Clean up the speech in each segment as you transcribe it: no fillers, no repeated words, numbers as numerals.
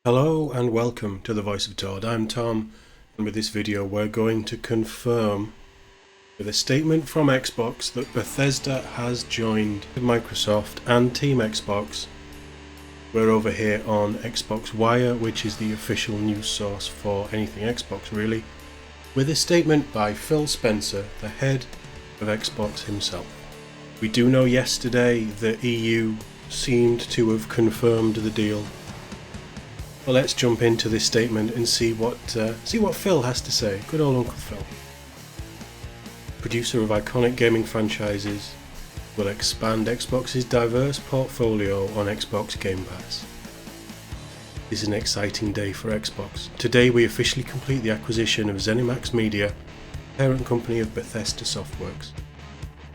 Hello and welcome to the Voice of TOD. I'm Tom, and with this video we're going to confirm with a statement from Xbox that Bethesda has joined Microsoft and Team Xbox. We're over here on Xbox Wire, which is the official news source for anything Xbox really, with a statement by Phil Spencer, the head of Xbox himself. We do know yesterday the EU seemed to have confirmed the deal. Well, let's jump into this statement and see what Phil has to say. Good old Uncle Phil. Producer of iconic gaming franchises, will expand Xbox's diverse portfolio on Xbox Game Pass. This is an exciting day for Xbox. Today we officially complete the acquisition of ZeniMax Media, parent company of Bethesda Softworks.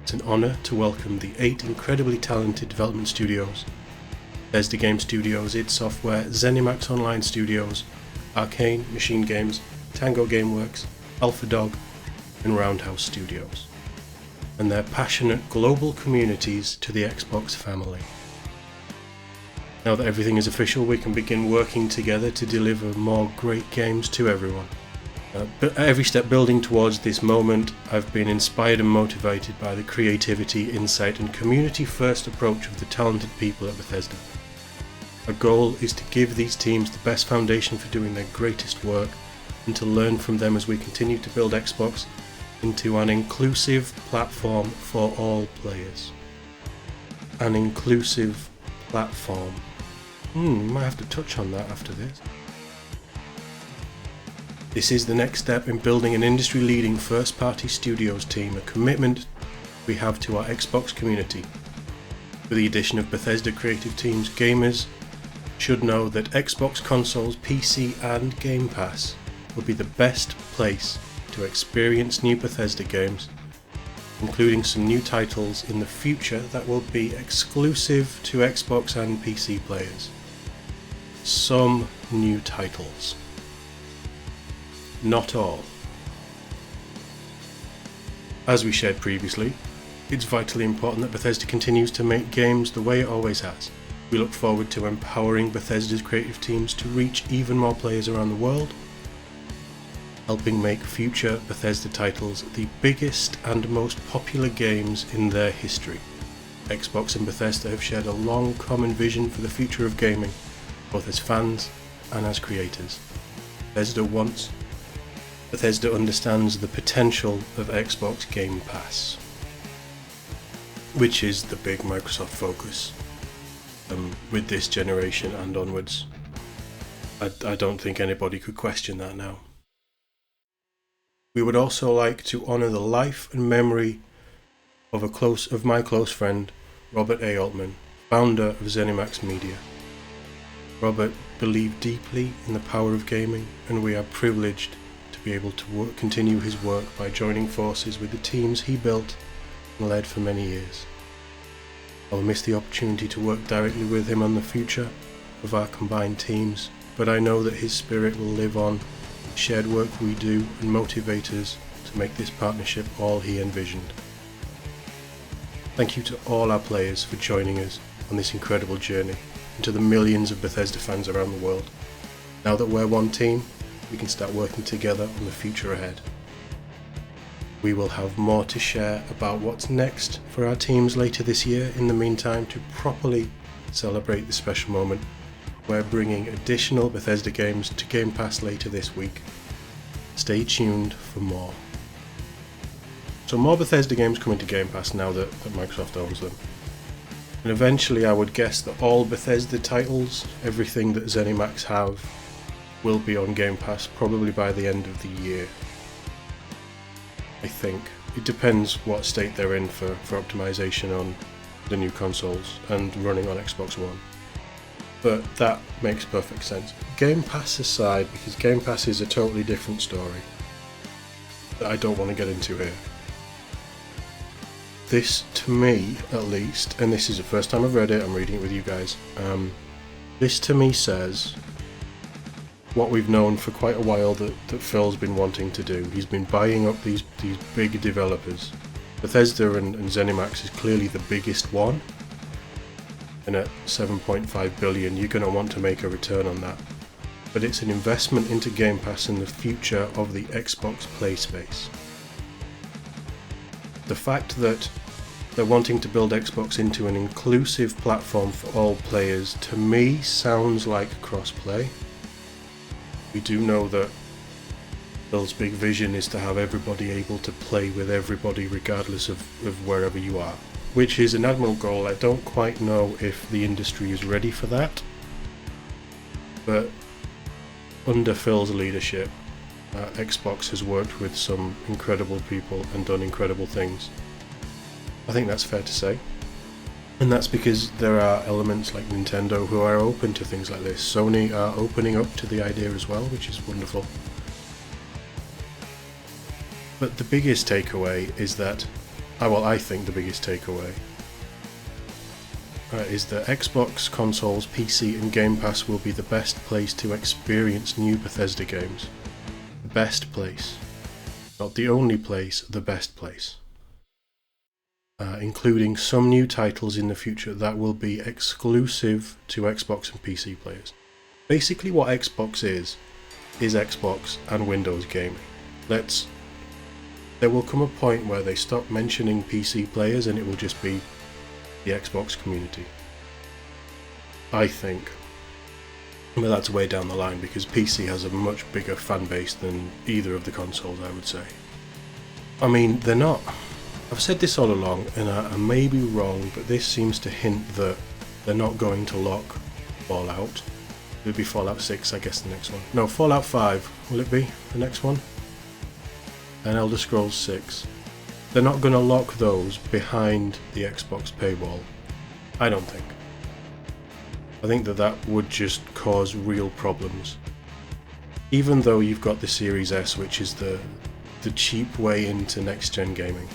It's an honour to welcome the 8 incredibly talented development studios: Bethesda Game Studios, id Software, ZeniMax Online Studios, Arcane, Machine Games, Tango Gameworks, Alpha Dog, and Roundhouse Studios, and their passionate global communities to the Xbox family. Now that everything is official, we can begin working together to deliver more great games to everyone. But at every step building towards this moment, I've been inspired and motivated by the creativity, insight, and community-first approach of the talented people at Bethesda. Our goal is to give these teams the best foundation for doing their greatest work and to learn from them as we continue to build Xbox into an inclusive platform for all players. An inclusive platform. Might have to touch on that after this. This is the next step in building an industry-leading first-party studios team, a commitment we have to our Xbox community. With the addition of Bethesda creative teams, gamers should know that Xbox consoles, PC and Game Pass will be the best place to experience new Bethesda games, including some new titles in the future that will be exclusive to Xbox and PC players. Some new titles. Not all. As we shared previously, it's vitally important that Bethesda continues to make games the way it always has. We look forward to empowering Bethesda's creative teams to reach even more players around the world, helping make future Bethesda titles the biggest and most popular games in their history. Xbox and Bethesda have shared a long common vision for the future of gaming, both as fans and as creators. Bethesda understands the potential of Xbox Game Pass, which is the big Microsoft focus with this generation and onwards. I don't think anybody could question that now. We would also like to honour the life and memory of my close friend, Robert A. Altman, founder of ZeniMax Media. Robert believed deeply in the power of gaming, and we are privileged to be able to continue his work by joining forces with the teams he built and led for many years. I'll miss the opportunity to work directly with him on the future of our combined teams, but I know that his spirit will live on, the shared work we do, and motivate us to make this partnership all he envisioned. Thank you to all our players for joining us on this incredible journey, and to the millions of Bethesda fans around the world. Now that we're one team, we can start working together on the future ahead. We will have more to share about what's next for our teams later this year. In the meantime, to properly celebrate this special moment, we're bringing additional Bethesda games to Game Pass later this week. Stay tuned for more. So more Bethesda games coming to Game Pass now that Microsoft owns them. And eventually I would guess that all Bethesda titles, everything that ZeniMax have, will be on Game Pass probably by the end of the year. I think. It depends what state they're in for optimization on the new consoles and running on Xbox One. But that makes perfect sense. Game Pass aside, because Game Pass is a totally different story that I don't want to get into here. This, to me at least, and this is the first time I've read it, I'm reading it with you guys, this to me says what we've known for quite a while that Phil's been wanting to do. He's been buying up these big developers. Bethesda and ZeniMax is clearly the biggest one, and at 7.5 billion you're going to want to make a return on that. but it's an investment into Game Pass and the future of the Xbox Play space. The fact that they're wanting to build Xbox into an inclusive platform for all players, to me, sounds like crossplay. We do know that Phil's big vision is to have everybody able to play with everybody regardless of wherever you are, which is an admirable goal. I don't quite know if the industry is ready for that, but under Phil's leadership, Xbox has worked with some incredible people and done incredible things. I think that's fair to say. And that's because there are elements like Nintendo who are open to things like this. Sony are opening up to the idea as well, which is wonderful. But the biggest takeaway is that, I think the biggest takeaway is that Xbox consoles, PC and Game Pass will be the best place to experience new Bethesda games. The best place. Not the only place, the best place. Including some new titles in the future that will be exclusive to Xbox and PC players. Basically what Xbox is Xbox and Windows gaming. There will come a point where they stop mentioning PC players and it will just be the Xbox community, I think. But that's way down the line because PC has a much bigger fan base than either of the consoles, I would say. I mean, they're not. I've said this all along, and I may be wrong, but this seems to hint that they're not going to lock Fallout. It'll be Fallout 6, I guess, the next one. No, Fallout 5, will it be the next one? And Elder Scrolls 6. They're not going to lock those behind the Xbox paywall. I don't think. I think that would just cause real problems. Even though you've got the Series S, which is the cheap way into next-gen gaming.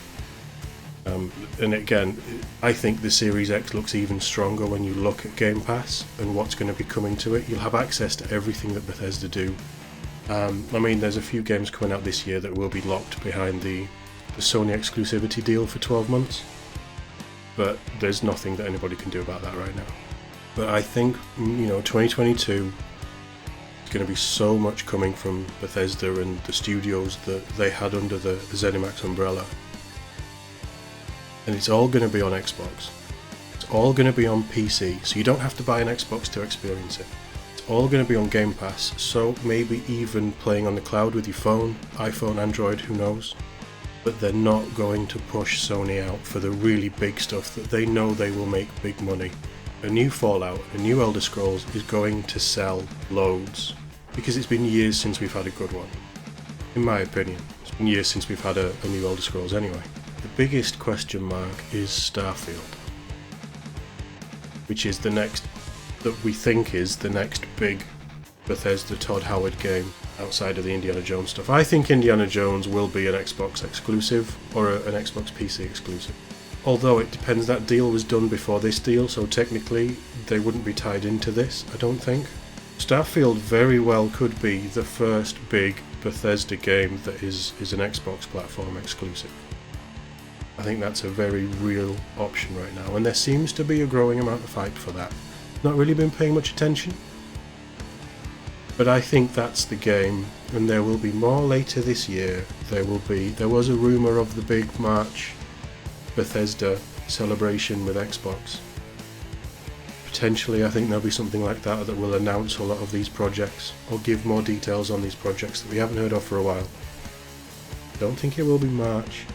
And again, I think the Series X looks even stronger when you look at Game Pass and what's going to be coming to it. You'll have access to everything that Bethesda do. I mean, there's a few games coming out this year that will be locked behind the Sony exclusivity deal for 12 months. But there's nothing that anybody can do about that right now. But I think, 2022, there's going to be so much coming from Bethesda and the studios that they had under the ZeniMax umbrella. And it's all going to be on Xbox. It's all going to be on PC, so you don't have to buy an Xbox to experience it. It's all going to be on Game Pass, so maybe even playing on the cloud with your phone, iPhone, Android, who knows. But they're not going to push Sony out for the really big stuff that they know they will make big money. A new Fallout, a new Elder Scrolls is going to sell loads, because it's been years since we've had a good one. In my opinion, it's been years since we've had a new Elder Scrolls anyway. The biggest question mark is Starfield, which is the next, that we think is the next big Bethesda Todd Howard game outside of the Indiana Jones stuff. I think Indiana Jones will be an Xbox exclusive or an Xbox PC exclusive. Although it depends, that deal was done before this deal, so technically they wouldn't be tied into this, I don't think. Starfield very well could be the first big Bethesda game that is an Xbox platform exclusive. I think that's a very real option right now, and there seems to be a growing amount of hype for that. Not really been paying much attention, but I think that's the game, and there will be more later this year. There was a rumour of the big March Bethesda celebration with Xbox. Potentially, I think there'll be something like that will announce a lot of these projects, or give more details on these projects that we haven't heard of for a while. Don't think it will be March.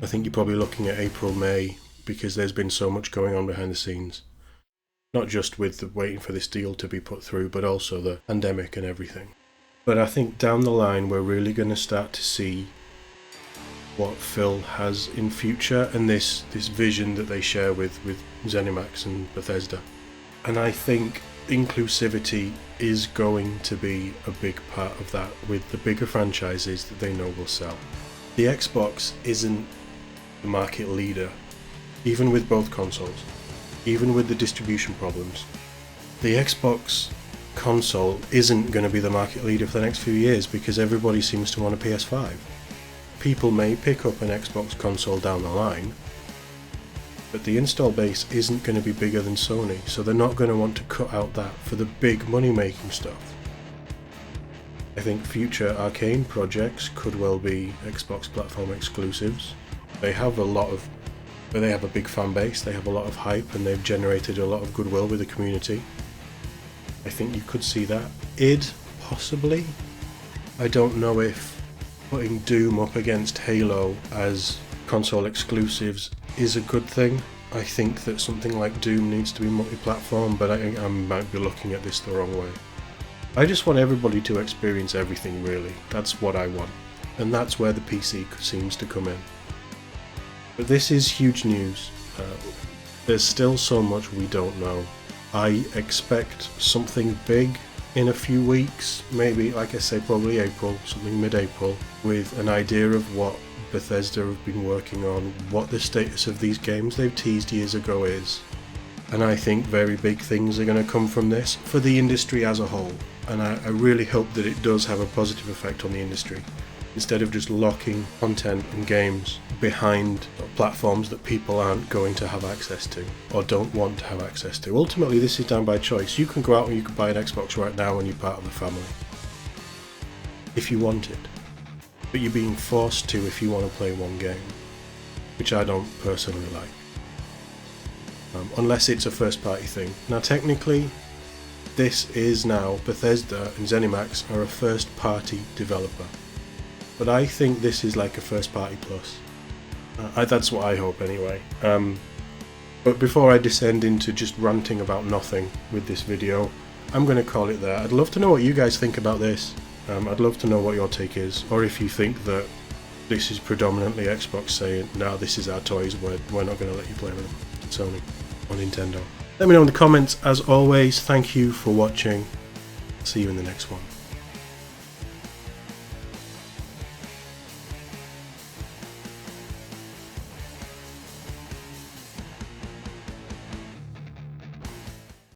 I think you're probably looking at April, May, because there's been so much going on behind the scenes. Not just with the waiting for this deal to be put through, but also the pandemic and everything. But I think down the line we're really going to start to see what Phil has in future and this vision that they share with ZeniMax and Bethesda. And I think inclusivity is going to be a big part of that with the bigger franchises that they know will sell. The Xbox isn't the market leader, even with both consoles, even with the distribution problems. The Xbox console isn't going to be the market leader for the next few years because everybody seems to want a PS5. People may pick up an Xbox console down the line, but the install base isn't going to be bigger than Sony, so they're not going to want to cut out that for the big money-making stuff. I think future Arcane projects could well be Xbox platform exclusives. They have a big fan base, they have a lot of hype, and they've generated a lot of goodwill with the community. I think you could see that. Id, possibly. I don't know if putting Doom up against Halo as console exclusives is a good thing. I think that something like Doom needs to be multi-platform, but I might be looking at this the wrong way. I just want everybody to experience everything, really. That's what I want. And that's where the PC seems to come in. But this is huge news. There's still so much we don't know. I expect something big in a few weeks, maybe, like I say, probably April, something mid-April, with an idea of what Bethesda have been working on, what the status of these games they've teased years ago is. And I think very big things are going to come from this for the industry as a whole. And I really hope that it does have a positive effect on the industry, instead of just locking content and games behind platforms that people aren't going to have access to or don't want to have access to. Ultimately, this is done by choice. You can go out and you can buy an Xbox right now and you're part of the family, if you want it. But you're being forced to if you want to play one game, which I don't personally like. Unless it's a first party thing. Now technically, this is now Bethesda and ZeniMax are a first party developer. But I think this is like a first party plus. That's what I hope anyway. But before I descend into just ranting about nothing with this video, I'm going to call it there. I'd love to know what you guys think about this. I'd love to know what your take is, or if you think that this is predominantly Xbox saying, no, this is our toys, we're not going to let you play with them, Sony or Nintendo. Let me know in the comments. As always, thank you for watching. See you in the next one.